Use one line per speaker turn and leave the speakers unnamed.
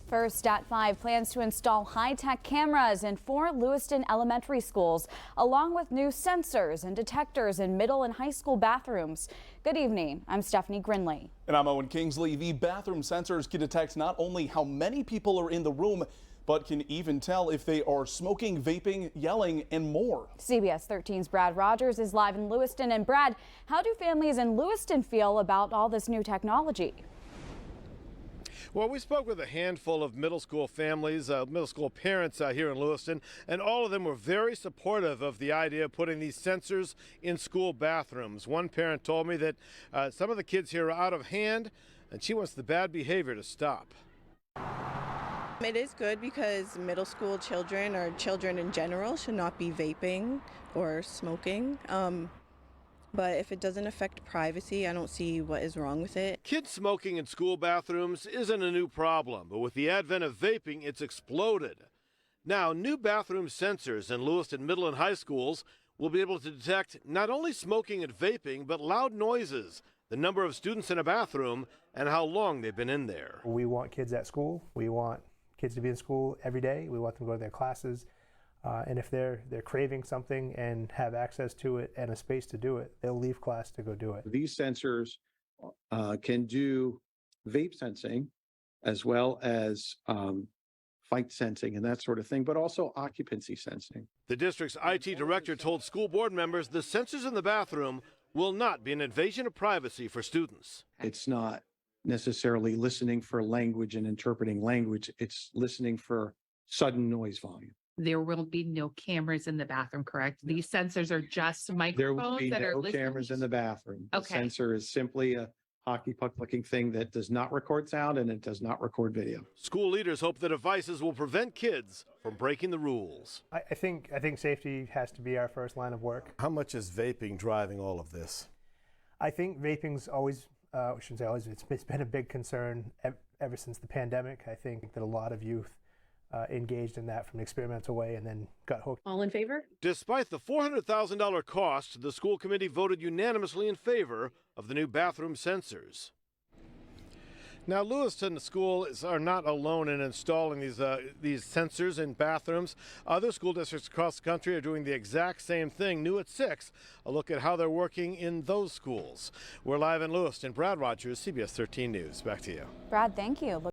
First at 5 plans to install high-tech cameras in 4 Lewiston elementary schools, along with new sensors and detectors in middle and high school bathrooms. Good evening. I'm Stephanie Grinley.
And I'm Owen Kingsley. The bathroom sensors can detect not only how many people are in the room, but can even tell if they are smoking, vaping, yelling, and more.
CBS 13's Brad Rogers is live in Lewiston. And Brad, how do families in Lewiston feel about all this new technology?
Well, we spoke with a handful of middle school families, middle school parents here in Lewiston, and all of them were very supportive of the idea of putting these sensors in school bathrooms. One parent told me that some of the kids here are out of hand, and she wants the bad behavior to stop.
It is good because middle school children or children in general should not be vaping or smoking. But if it doesn't affect privacy, I don't see what is wrong with it.
Kids smoking in school bathrooms isn't a new problem, but with the advent of vaping, it's exploded. Now, new bathroom sensors in Lewiston middle and high schools will be able to detect not only smoking and vaping, but loud noises, the number of students in a bathroom, and how long they've been in there.
We want kids at school. We want kids to be in school every day. We want them to go to their classes. And if they're craving something and have access to it and a space to do it, they'll leave class to go do it.
These sensors can do vape sensing as well as fight sensing and that sort of thing, but also occupancy sensing.
The district's IT director told school board members the sensors in the bathroom will not be an invasion of privacy for students.
It's not necessarily listening for language and interpreting language. It's listening for sudden noise volume.
There will be no cameras in the bathroom, correct? These sensors are just microphones.
There will be
that are
no
listening.
cameras in the bathroom. The
Okay.
sensor is simply a hockey puck looking thing that does not record sound and it does not record video.
School leaders hope the devices will prevent kids from breaking the rules.
I think safety has to be our first line of work.
How much is vaping driving all of this?
I think vaping's always, I shouldn't say always, it's been a big concern ever since the pandemic. I think that a lot of youth engaged in that from an experimental way and then got hooked.
All in favor?
Despite the $400,000 cost, the school committee voted unanimously in favor of the new bathroom sensors. Now, Lewiston schools are not alone in installing these sensors in bathrooms. Other school districts across the country are doing the exact same thing. New at 6, a look at how they're working in those schools. We're live in Lewiston. Brad Rogers, CBS 13 News. Back to you.
Brad, thank you.